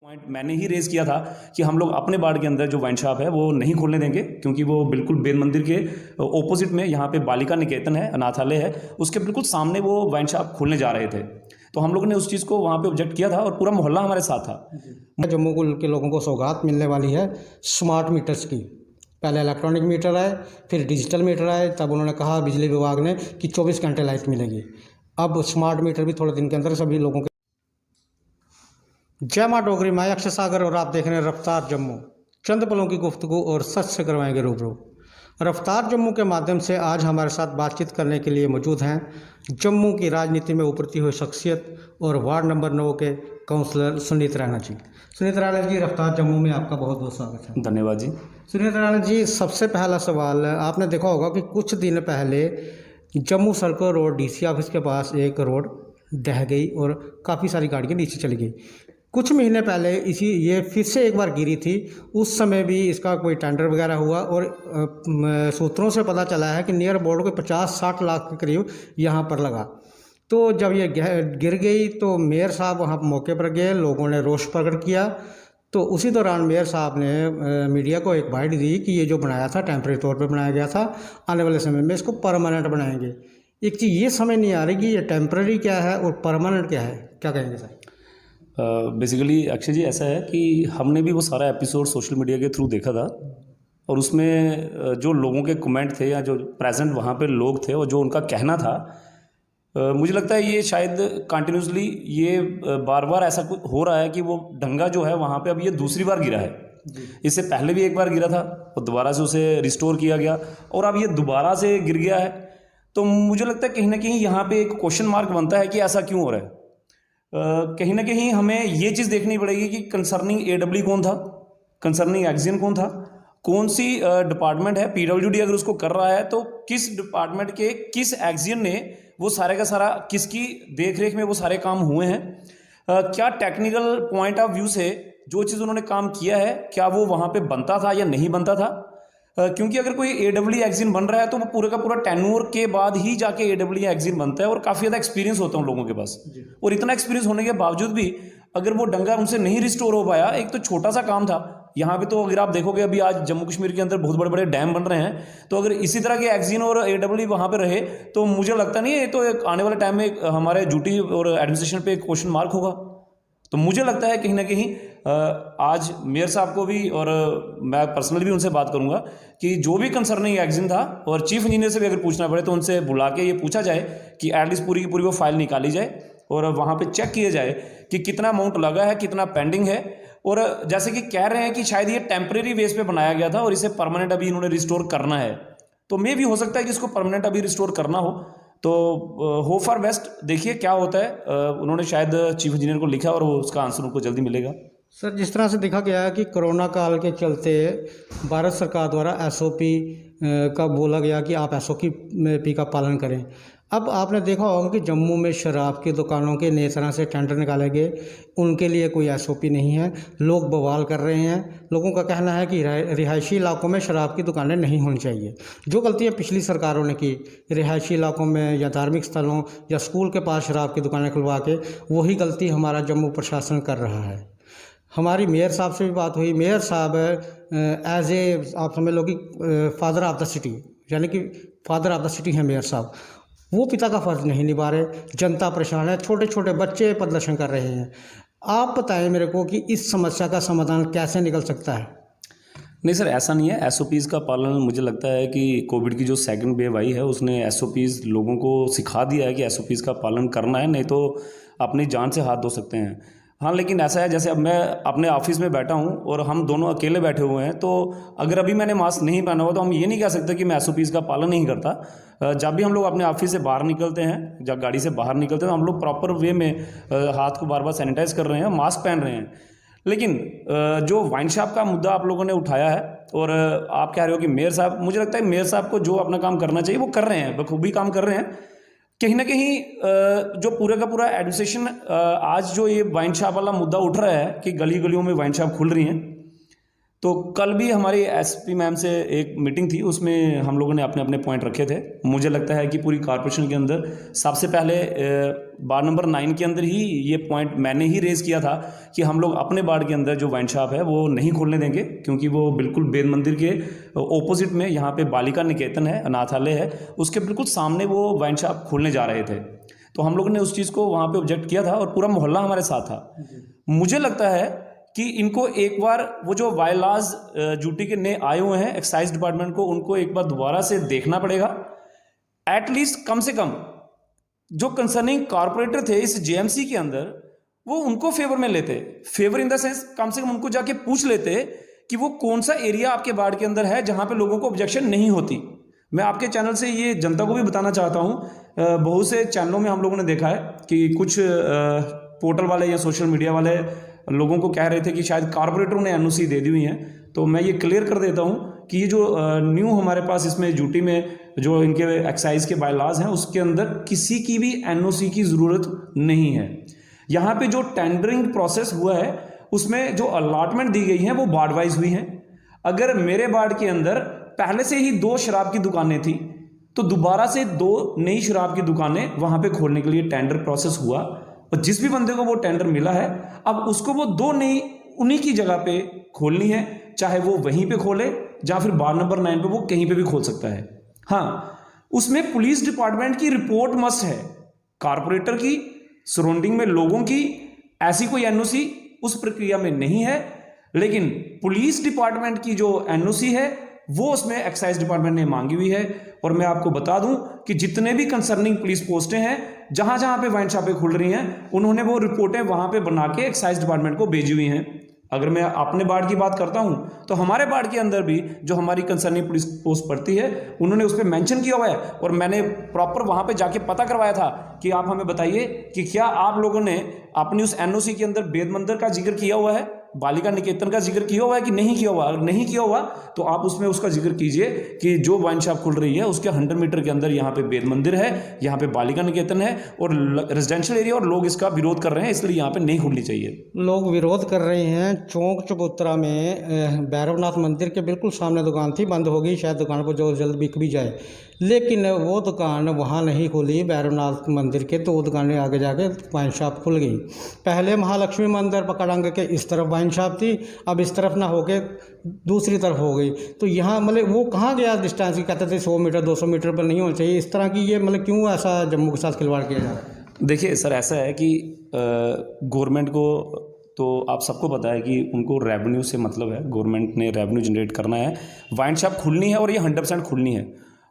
Point मैंने ही rays किया था कि हम लोग अपने वार्ड के अंदर जो वाइन शॉप है वो नहीं खोलने देंगे, क्योंकि वो बिल्कुल बेल मंदिर के ऑपोजिट में यहाँ पे बालिका निकेतन है, अनाथालय है, उसके बिल्कुल सामने वो वाइन शॉप खोलने जा रहे थे। तो हम लोगों ने उस चीज़ को वहाँ पे ऑब्जेक्ट किया था और पूरा मोहल्ला हमारे साथ था। जम्मू के लोगों को सौगात मिलने वाली है स्मार्ट मीटर्स की। पहले इलेक्ट्रॉनिक मीटर आए, फिर डिजिटल मीटर आए, तब उन्होंने कहा बिजली विभाग ने कि 24 घंटे लाइट मिलेगी। अब स्मार्ट मीटर भी थोड़े दिन के अंदर सभी लोगों के। जय माँ डोगरी, मैं अक्षय सागर और आप देख रहे हैं रफ्तार जम्मू। चंद पलों की गुफ्तगू और सच से करवाएंगे रूबरू। रफ्तार जम्मू के माध्यम से आज हमारे साथ बातचीत करने के लिए मौजूद हैं जम्मू की राजनीति में उभरती हुई शख्सियत और वार्ड नंबर 9 के काउंसलर सुनीत रैना जी। सुनीत रैना जी, रफ्तार जम्मू में आपका बहुत बहुत स्वागत है। धन्यवाद जी। सुनीत रैना जी, सबसे पहला सवाल, आपने देखा होगा कि कुछ दिन पहले Jammu circle road DC office के पास एक रोड ढह गई और काफ़ी सारी गाड़ियाँ नीचे चली गई। कुछ महीने पहले ये फिर से एक बार गिरी थी, उस समय भी इसका कोई टेंडर वगैरह हुआ और सूत्रों से पता चला है कि नियर अबाउट कोई 50-60 लाख के करीब यहाँ पर लगा। तो जब ये गिर गई तो मेयर साहब वहाँ मौके पर गए, लोगों ने रोष प्रकट किया। तो उसी दौरान मेयर साहब ने मीडिया को एक बाइट दी कि ये जो बनाया था टेम्परेरी तौर पे बनाया गया था, आने वाले समय में इसको परमानेंट बनाएंगे। एक चीज़ ये समझ नहीं आ रही कि ये टेम्परेरी क्या है और परमानेंट क्या है, क्या कहेंगे सर? बेसिकली अक्षय जी, ऐसा है कि हमने भी वो सारा एपिसोड सोशल मीडिया के थ्रू देखा था और उसमें जो लोगों के कमेंट थे या जो प्रेजेंट वहाँ पे लोग थे और जो उनका कहना था, मुझे लगता है ये शायद कंटिन्यूसली ये बार बार ऐसा कुछ हो रहा है कि वो डंगा जो है वहाँ पे अब ये दूसरी बार गिरा है। इससे पहले भी एक बार गिरा था और दोबारा से उसे रिस्टोर किया गया और अब ये दोबारा से गिर गया है। तो मुझे लगता है कहीं ना कहीं यहाँ पे एक क्वेश्चन मार्क बनता है कि ऐसा क्यों हो रहा है। कहीं ना कहीं हमें ये चीज़ देखनी पड़ेगी कि कंसर्निंग एडब्ल्यू कौन था, कंसर्निंग एक्जियन कौन था, कौन सी डिपार्टमेंट है, पीडब्ल्यूडी अगर उसको कर रहा है तो किस डिपार्टमेंट के किस एक्जियन ने वो सारे का सारा किसकी देखरेख में वो सारे काम हुए हैं, क्या टेक्निकल पॉइंट ऑफ व्यू से जो चीज़ उन्होंने काम किया है क्या वो वहाँ पे बनता था या नहीं बनता था। क्योंकि अगर कोई एडब्ल्यू एक्जिन बन रहा है तो वो पूरे का पूरा टेन्योर के बाद ही जाके एडब्ल्यू एक्जिन बनता है और काफ़ी ज़्यादा एक्सपीरियंस होता है उन लोगों के पास। और इतना एक्सपीरियंस होने के बावजूद भी अगर वो डंगा उनसे नहीं रिस्टोर हो पाया, एक तो छोटा सा काम था यहाँ पे, तो अगर आप देखोगे अभी आज जम्मू कश्मीर के अंदर बहुत बड़े बड़े डैम बन रहे हैं, तो अगर इसी तरह के एक्जिन और एडब्ल्यू वहाँ पे रहे तो मुझे लगता नहीं है तो एक आने वाले टाइम में हमारे ड्यूटी और एडमिनिस्ट्रेशन पे एक क्वेश्चन मार्क होगा। तो मुझे लगता है कहीं ना कहीं आज मेयर साहब को भी और मैं पर्सनली भी उनसे बात करूंगा कि जो भी कंसर्निंग एक्जिन था और चीफ इंजीनियर से भी अगर पूछना पड़े तो उनसे बुला के ये पूछा जाए कि एटलीस्ट पूरी की पूरी वो फाइल निकाली जाए और वहाँ पे चेक किया जाए कि कितना अमाउंट लगा है, कितना पेंडिंग है। और जैसे कि कह रहे हैं कि शायद ये टेम्परेरी बेस पे बनाया गया था और इसे परमानेंट अभी इन्होंने रिस्टोर करना है, तो मे भी हो सकता है कि इसको परमानेंट अभी रिस्टोर करना हो। तो होप फॉर बेस्ट, देखिए क्या होता है। उन्होंने शायद चीफ इंजीनियर को लिखा और उसका आंसर उनको जल्दी मिलेगा। सर, जिस तरह से देखा गया है कि कोरोना काल के चलते भारत सरकार द्वारा एसओपी का बोला गया कि आप एसओपी का पालन करें। अब आपने देखा होगा कि जम्मू में शराब की दुकानों के नए तरह से टेंडर निकाले गए, उनके लिए कोई एसओपी नहीं है, लोग बवाल कर रहे हैं। लोगों का कहना है कि रिहायशी इलाकों में शराब की दुकानें नहीं होनी चाहिए। जो गलतियां पिछली सरकारों ने की रिहायशी इलाकों में या धार्मिक स्थलों या स्कूल के पास शराब की दुकानें खुलवा के, वही गलती हमारा जम्मू प्रशासन कर रहा है। हमारी मेयर साहब से भी बात हुई। मेयर साहब एज ए आप समझ लो कि फादर ऑफ द सिटी, यानी कि फादर ऑफ द सिटी हैं मेयर साहब, वो पिता का फ़र्ज़ नहीं निभा रहे। जनता परेशान है, छोटे छोटे बच्चे प्रदर्शन कर रहे हैं। आप बताएं मेरे को कि इस समस्या का समाधान कैसे निकल सकता है? नहीं सर, ऐसा नहीं है। एसओपीज़ का पालन, मुझे लगता है कि कोविड की जो सेकंड वेव आई है उसने एसओपीज़ लोगों को सिखा दिया है कि एसओपीज़ का पालन करना है, नहीं तो अपनी जान से हाथ धो सकते हैं। हाँ, लेकिन ऐसा है जैसे अब मैं अपने ऑफिस में बैठा हूँ और हम दोनों अकेले बैठे हुए हैं, तो अगर अभी मैंने मास्क नहीं पहना हुआ तो हम ये नहीं कह सकते कि मैं एसओपीज़ का पालन नहीं करता। जब भी हम लोग अपने ऑफिस से बाहर निकलते हैं, जब गाड़ी से बाहर निकलते हैं, तो हम लोग प्रॉपर वे में हाथ को बार बार सैनिटाइज कर रहे हैं, मास्क पहन रहे हैं। लेकिन जो वाइन शॉप का मुद्दा आप लोगों ने उठाया है और आप कह रहे हो कि मेयर साहब, मुझे लगता है मेयर साहब को जो अपना काम करना चाहिए वो कर रहे हैं, बखूबी काम कर रहे हैं। कहीं ना कहीं जो पूरा का पूरा एडमिनिस्ट्रेशन आज जो ये वाइन शॉप वाला मुद्दा उठ रहा है कि गली गलियों में वाइन शॉप खुल रही हैं, तो कल भी हमारी एसपी मैम से एक मीटिंग थी, उसमें हम लोगों ने अपने अपने पॉइंट रखे थे। मुझे लगता है कि पूरी कॉरपोरेशन के अंदर सबसे पहले वार्ड नंबर 9 के अंदर ही ये पॉइंट मैंने ही रेज़ किया था कि हम लोग अपने वार्ड के अंदर जो वाइन शॉप है वो नहीं खोलने देंगे, क्योंकि वो बिल्कुल बेद मंदिर के ऑपोजिट में यहाँ पे बालिका निकेतन है, अनाथालय है, उसके बिल्कुल सामने वो वाइन शॉप खोलने जा रहे थे। तो हम लोगों ने उस चीज़ को वहाँ पे ऑब्जेक्ट किया था और पूरा मोहल्ला हमारे साथ था। मुझे लगता है कि इनको एक बार वो जो वायलाज ड्यूटी के नए आए हुए हैं एक्साइज डिपार्टमेंट को, उनको एक बार दोबारा से देखना पड़ेगा। एटलीस्ट कम से कम जो कंसर्निंग कॉरपोरेटर थे इस जेएमसी के अंदर, वो उनको फेवर में लेते, फेवर इन द सेंस कम से कम उनको जाके पूछ लेते कि वो कौन सा एरिया आपके वार्ड के अंदर है जहां पे लोगों को ऑब्जेक्शन नहीं होती। मैं आपके चैनल से ये जनता को भी बताना चाहता हूँ, बहुत से चैनलों में हम लोगों ने देखा है कि कुछ पोर्टल वाले या सोशल मीडिया वाले लोगों को कह रहे थे कि शायद कॉरपोरेटरों ने एनओसी दे दी हुई हैं। तो मैं ये क्लियर कर देता हूँ कि ये जो न्यू हमारे पास इसमें ड्यूटी में जो इनके एक्साइज के बायलाज हैं उसके अंदर किसी की भी एनओसी की ज़रूरत नहीं है। यहाँ पे जो टेंडरिंग प्रोसेस हुआ है उसमें जो अलॉटमेंट दी गई है वो वार्ड वाइज हुई हैं। अगर मेरे वार्ड के अंदर पहले से ही 2 शराब की दुकानें थी तो दोबारा से 2 नई शराब की दुकानें वहाँ पे खोलने के लिए टेंडर प्रोसेस हुआ, और जिस भी बंदे को वो टेंडर मिला है अब उसको वो 2 नई उन्हीं की जगह पे खोलनी है, चाहे वो वहीं पे खोले या फिर वार्ड नंबर 9 पे वो कहीं पे भी खोल सकता है। हाँ, उसमें पुलिस डिपार्टमेंट की रिपोर्ट मस्ट है, कारपोरेटर की, सराउंडिंग में लोगों की ऐसी कोई एनओसी उस प्रक्रिया में नहीं है। लेकिन पुलिस डिपार्टमेंट की जो एनओसी है वो उसमें एक्साइज डिपार्टमेंट ने मांगी हुई है। और मैं आपको बता दूं कि जितने भी कंसर्निंग पुलिस पोस्टें हैं जहां जहां पे वाइन शॉपें खुल रही हैं उन्होंने वो रिपोर्टें वहां पे बना के एक्साइज डिपार्टमेंट को भेजी हुई हैं। अगर मैं अपने वार्ड की बात करता हूं तो हमारे वार्ड के अंदर भी जो हमारी कंसर्निंग पुलिस पोस्ट पड़ती है उन्होंने उस पर मेंशन किया हुआ है, और मैंने प्रॉपर वहां पे जाके पता करवाया था कि आप हमें बताइए कि क्या आप लोगों ने अपनी उस एनओसी के अंदर बेद मंदिर का जिक्र किया हुआ है, बालिका निकेतन का जिक्र किया हुआ है कि नहीं किया हुआ। अगर नहीं किया हुआ तो आप उसमें उसका जिक्र कीजिए कि जो वाइन शॉप खुल रही है उसके 100 मीटर के अंदर यहाँ पे बेद मंदिर है, यहाँ पे बालिका निकेतन है और रेजिडेंशियल एरिया, और लोग इसका विरोध कर रहे हैं, इसलिए यहाँ पे नहीं खुलनी चाहिए। लोग विरोध कर रहे हैं। चौक चबूतरा में भैरवनाथ मंदिर के बिल्कुल सामने दुकान थी, बंद हो गई, शायद दुकान पर जो जल्द बिक भी जाए, लेकिन वो दुकान वहाँ नहीं खुली भैरवनाथ मंदिर के, तो वो दुकानें आगे जाके वाइन शॉप खुल गई। पहले महालक्ष्मी मंदिर पकड़ांग के इस तरफ वाइन शॉप थी, अब इस तरफ ना होके दूसरी तरफ हो गई। तो यहाँ मतलब वो कहाँ गया डिस्टेंस की, कहते थे 100 मीटर 200 मीटर पर नहीं होना चाहिए। इस तरह की ये मतलब क्यों ऐसा जम्मू के साथ खिलवाड़ किया जा रहा है? देखिए सर, ऐसा है कि गवर्नमेंट को तो आप सबको पता है कि उनको रेवेन्यू से मतलब है, गवर्नमेंट ने रेवेन्यू जनरेट करना है, वाइन शॉप खुलनी है और ये 100% खुलनी है,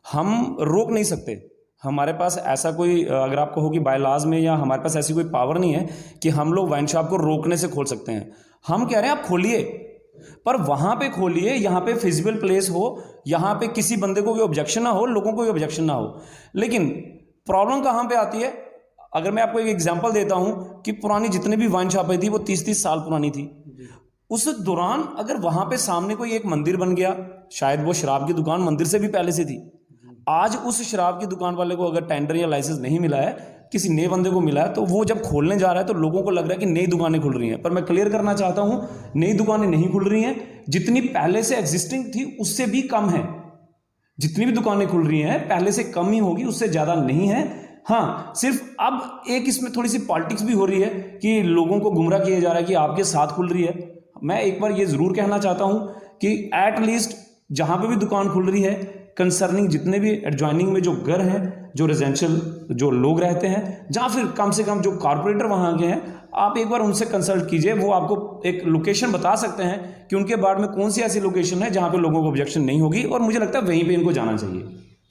हम रोक नहीं सकते। हमारे पास ऐसा कोई, अगर आपको हो कि बायलाज में या हमारे पास ऐसी कोई पावर नहीं है कि हम लोग वाइन शॉप को रोकने से खोल सकते हैं। हम कह रहे हैं आप खोलिए, पर वहाँ पे खोलिए यहाँ पे फिजिबल प्लेस हो, यहाँ पे किसी बंदे को कोई ऑब्जेक्शन ना हो, लोगों को कोई ऑब्जेक्शन ना हो। लेकिन प्रॉब्लम कहाँ पे आती है, अगर मैं आपको एक एग्जांपल देता हूँ कि पुरानी जितने भी वाइन शॉपें थी वो 30-30 साल पुरानी थी। उस दौरान अगर वहाँ पे सामने कोई एक मंदिर बन गया, शायद वो शराब की दुकान मंदिर से भी पहले से थी, आज उस शराब की दुकान वाले को अगर टेंडर या लाइसेंस नहीं मिला है, किसी नए बंदे को मिला है, तो वो जब खोलने जा रहा है तो लोगों को लग रहा है कि नई दुकानें खुल रही हैं। पर मैं क्लियर करना चाहता हूँ, नई दुकानें नहीं खुल रही हैं, जितनी पहले से एग्जिस्टिंग थी उससे भी कम है। जितनी भी दुकानें खुल रही हैं पहले से कम ही होगी, उससे ज़्यादा नहीं है। हाँ, सिर्फ अब एक इसमें थोड़ी सी पॉलिटिक्स भी हो रही है कि लोगों को गुमराह किया जा रहा है कि आपके साथ खुल रही है। मैं एक बार ये ज़रूर कहना चाहता हूँ कि एट लीस्ट जहाँ पे भी दुकान खुल रही है, कंसर्निंग जितने भी एडजॉइनिंग में जो घर हैं, जो रेजिडेंशियल जो लोग रहते हैं, या फिर कम से कम जो कारपोरेटर वहाँ के हैं, आप एक बार उनसे कंसल्ट कीजिए। वो आपको एक लोकेशन बता सकते हैं कि उनके वार्ड में कौन सी ऐसी लोकेशन है जहाँ पे लोगों को ऑब्जेक्शन नहीं होगी, और मुझे लगता है वहीं पे इनको जाना चाहिए।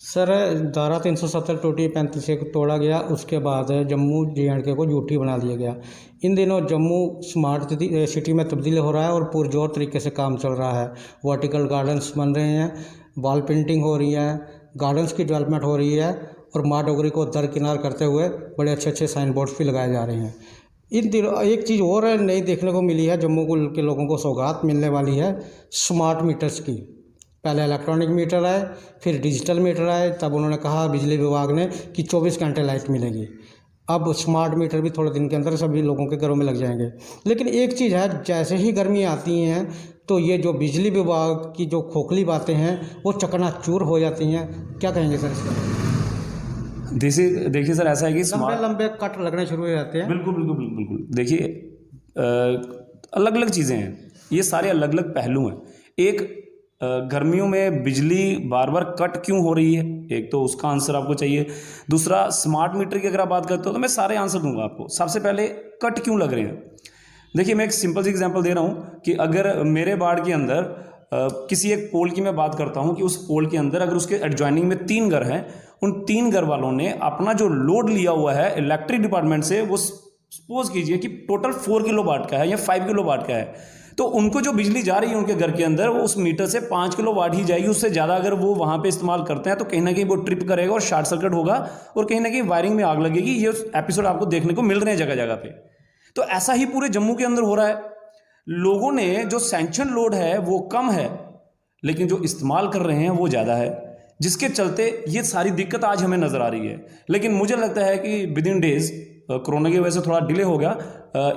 सर, धारा 370 टोटी 35 से तोड़ा गया, उसके बाद जम्मू JNK को यूटी बना दिया गया। इन दिनों जम्मू स्मार्ट सिटी में तब्दील हो रहा है और पुरजोर तरीके से काम चल रहा है। वर्टिकल गार्डन्स बन रहे हैं, वॉल पेंटिंग हो रही है, गार्डन्स की डेवलपमेंट हो रही है, और माँ डोगरी को दरकिनार करते हुए बड़े अच्छे अच्छे साइन बोर्ड्स भी लगाए जा रहे हैं। इन दिनों एक चीज़ और नई देखने को मिली है, जम्मू के लोगों को सौगात मिलने वाली है स्मार्ट मीटर्स की। पहले इलेक्ट्रॉनिक मीटर आए, फिर डिजिटल मीटर आए, तब उन्होंने कहा बिजली विभाग ने कि 24 घंटे लाइट मिलेगी। अब स्मार्ट मीटर भी थोड़े दिन के अंदर सभी लोगों के घरों में लग जाएंगे। लेकिन एक चीज़ है, जैसे ही गर्मी आती हैं तो ये जो बिजली विभाग की जो खोखली बातें हैं वो चकनाचूर हो जाती हैं। क्या कहेंगे सर इसमें? देखिए सर, ऐसा है कि लंबे लंबे कट लगने शुरू हो जाते हैं। बिल्कुल बिल्कुल बिल्कुल बिल्कुल। देखिए अलग अलग चीज़ें हैं, ये सारे अलग अलग पहलू हैं। एक गर्मियों में बिजली बार बार कट क्यों हो रही है, एक तो उसका आंसर आपको चाहिए। दूसरा, स्मार्ट मीटर की अगर आप बात करते हो तो मैं सारे आंसर दूंगा आपको। सबसे पहले, कट क्यों लग रहे हैं? देखिए मैं एक सिंपल सी एग्जांपल दे रहा हूँ कि अगर मेरे वार्ड के अंदर किसी एक पोल की मैं बात करता हूँ कि उस पोल के अंदर अगर उसके एडजॉइनिंग में 3 घर हैं, उन 3 घर वालों ने अपना जो लोड लिया हुआ है इलेक्ट्रिक डिपार्टमेंट से, वो सपोज कीजिए कि टोटल 4 किलोवाट का है या 5 किलोवाट का है, तो उनको जो बिजली जा रही है उनके घर के अंदर वो उस मीटर से 5 किलोवाट ही जाएगी। उससे ज़्यादा अगर वो वहाँ पे इस्तेमाल करते हैं तो कहीं ना कहीं वो ट्रिप करेगा और शॉर्ट सर्किट होगा और कहीं ना कहीं वायरिंग में आग लगेगी। ये एपिसोड आपको देखने को मिल रहे हैं जगह जगह पे। तो ऐसा ही पूरे जम्मू के अंदर हो रहा है। लोगों ने जो सैंक्शन लोड है वो कम है, लेकिन जो इस्तेमाल कर रहे हैं वो ज़्यादा है, जिसके चलते ये सारी दिक्कत आज हमें नज़र आ रही है। लेकिन मुझे लगता है कि विद इन डेज, कोरोना की वजह से थोड़ा डिले हो गया,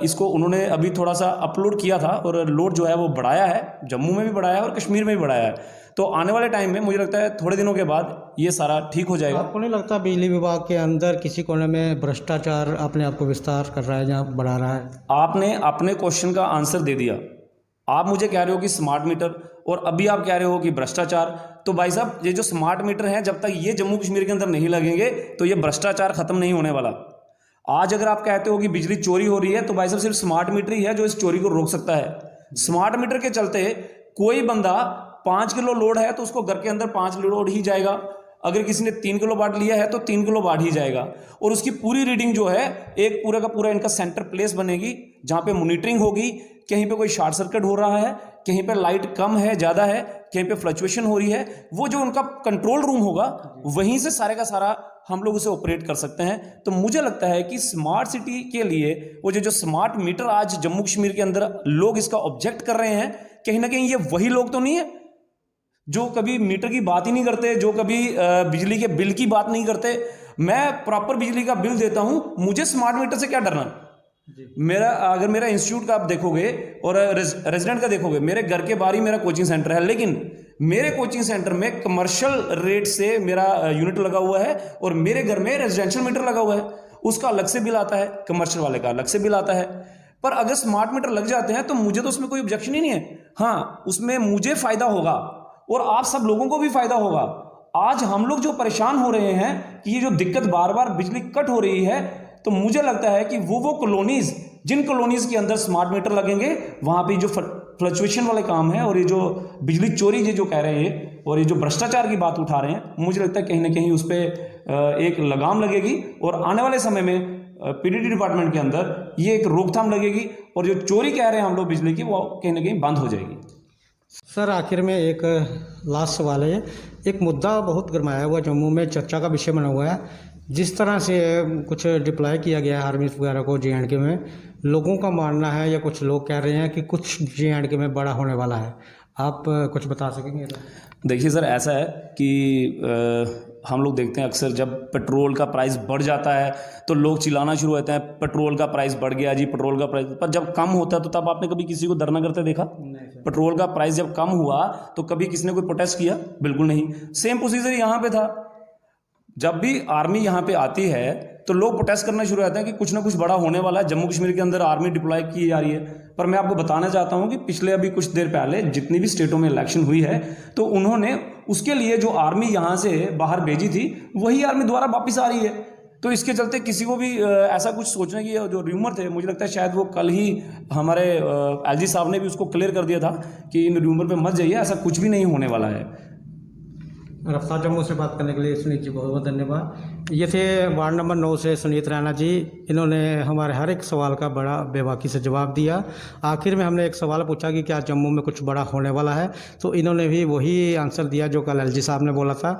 इसको उन्होंने अभी थोड़ा सा अपलोड किया था और लोड जो है वो बढ़ाया है, जम्मू में भी बढ़ाया है और कश्मीर में भी बढ़ाया है। तो आने वाले टाइम में मुझे लगता है थोड़े दिनों के बाद ये सारा ठीक हो जाएगा। आपको नहीं लगता बिजली विभाग के अंदर किसी कोने में भ्रष्टाचार अपने आप को विस्तार कर रहा है या बढ़ा रहा है? आपने अपने क्वेश्चन का आंसर दे दिया। आप मुझे कह रहे हो कि स्मार्ट मीटर और अभी आप कह रहे हो कि भ्रष्टाचार। तो भाई साहब, ये जो स्मार्ट मीटर हैं, जब तक ये जम्मू कश्मीर के अंदर नहीं लगेंगे तो ये भ्रष्टाचार खत्म नहीं होने वाला। आज अगर आप कहते हो कि बिजली चोरी हो रही है, तो भाई साहब सिर्फ स्मार्ट मीटर ही है जो इस चोरी को रोक सकता है। स्मार्ट मीटर के चलते कोई बंदा 5 किलो लोड है तो उसको घर के अंदर 5 लोड ही जाएगा। अगर किसी ने 3 किलो वाट लिया है तो 3 किलो वाट ही जाएगा। और उसकी पूरी रीडिंग जो है, एक पूरा का पूरा इनका सेंटर प्लेस बनेगी जहां पे मॉनिटरिंग होगी। कहीं पे कोई शॉर्ट सर्किट हो रहा है, कहीं पे लाइट कम है ज़्यादा है, कहीं पे फ्लक्चुएशन हो रही है, वो जो उनका कंट्रोल रूम होगा वहीं से सारे का सारा हम लोग उसे ऑपरेट कर सकते हैं। तो मुझे लगता है कि स्मार्ट सिटी के लिए वो जो स्मार्ट मीटर आज जम्मू कश्मीर के अंदर लोग इसका ऑब्जेक्ट कर रहे हैं, कहीं ना कहीं ये वही लोग तो नहीं है जो कभी मीटर की बात ही नहीं करते, जो कभी बिजली के बिल की बात नहीं करते। मैं प्रॉपर बिजली का बिल देता हूं, मुझे स्मार्ट मीटर से क्या डरना। अगर मेरा इंस्टीट्यूट का आप देखोगे और रेजिडेंट का देखोगे, मेरे घर के बाहर ही मेरा कोचिंग सेंटर है, लेकिन मेरे कोचिंग सेंटर में कमर्शियल रेट से मेरा यूनिट लगा हुआ है और मेरे घर में रेजिडेंशियल मीटर लगा हुआ है। उसका अलग से बिल आता है, कमर्शियल वाले का अलग से बिल आता है। पर अगर स्मार्ट मीटर लग जाते हैं तो मुझे तो उसमें कोई ऑब्जेक्शन ही नहीं है। हाँ, उसमें मुझे फायदा होगा और आप सब लोगों को भी फायदा होगा। आज हम लोग जो परेशान हो रहे हैं कि ये जो दिक्कत बार बार बिजली कट हो रही है, तो मुझे लगता है कि वो कॉलोनीज, जिन कॉलोनीज के अंदर स्मार्ट मीटर लगेंगे, वहां पे जो फ्लक्चुएशन वाले काम है और ये जो बिजली चोरी ये जो कह रहे हैं और ये जो भ्रष्टाचार की बात उठा रहे हैं, मुझे लगता है कहीं ना कहीं उस पर एक लगाम लगेगी और आने वाले समय में पीडीडी डिपार्टमेंट के अंदर ये एक रोकथाम लगेगी और जो चोरी कह रहे हैं हम लोग बिजली की, वो कहीं ना कहीं बंद हो जाएगी। सर, आखिर में एक लास्ट सवाल है। एक मुद्दा बहुत गरमाया हुआ जम्मू में चर्चा का विषय बना हुआ है। जिस तरह से कुछ डिप्लॉय किया गया है आर्मी वगैरह को जे.एंड.के में, लोगों का मानना है या कुछ लोग कह रहे हैं कि कुछ जे.एंड.के में बड़ा होने वाला है। आप कुछ बता सकेंगे? देखिए सर, ऐसा है कि हम लोग देखते हैं अक्सर जब पेट्रोल का प्राइस बढ़ जाता है तो लोग चिल्लाना शुरू होते हैं, पेट्रोल का प्राइस बढ़ गया जी, पेट्रोल का प्राइस। पर जब कम होता है तो तब आपने कभी किसी को धरना करते देखा? पेट्रोल का प्राइस जब कम हुआ तो कभी किसी ने कोई प्रोटेस्ट किया? बिल्कुल नहीं। सेम प्रोसीजर यहाँ पे था। जब भी आर्मी यहाँ पे आती है तो लोग प्रोटेस्ट करना शुरू होते हैं कि कुछ ना कुछ बड़ा होने वाला है, जम्मू कश्मीर के अंदर आर्मी डिप्लॉय की जा रही है। पर मैं आपको बताना चाहता हूँ कि पिछले अभी कुछ देर पहले जितनी भी स्टेटों में इलेक्शन हुई है, तो उन्होंने उसके लिए जो आर्मी यहाँ से बाहर भेजी थी, वही आर्मी दोबारा वापस आ रही है। तो इसके चलते किसी को भी ऐसा कुछ सोचने की जो र्यूमर थे, मुझे लगता है शायद वो कल ही हमारे एलजी साहब ने भी उसको क्लियर कर दिया था कि इन र्यूमर पे मत जाइए, ऐसा कुछ भी नहीं होने वाला है। रफ्तार जम्मू से बात करने के लिए सुनीत जी बहुत बहुत धन्यवाद। ये थे वार्ड नंबर 9 से सुनीत रैना जी। इन्होंने हमारे हर एक सवाल का बड़ा बेबाकी से जवाब दिया। आखिर में हमने एक सवाल पूछा कि क्या जम्मू में कुछ बड़ा होने वाला है, तो इन्होंने भी वही आंसर दिया जो कल एलजी साहब ने बोला था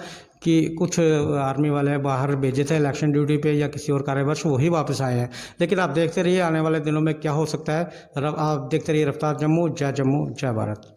कि कुछ आर्मी वाले बाहर भेजे थे इलेक्शन ड्यूटी पे या किसी और कार्यवर्ष, वही वापस आए हैं। लेकिन आप देखते रहिए आने वाले दिनों में क्या हो सकता है। आप देखते रहिए रफ्तार जम्मू। जय जम्मू, जय भारत।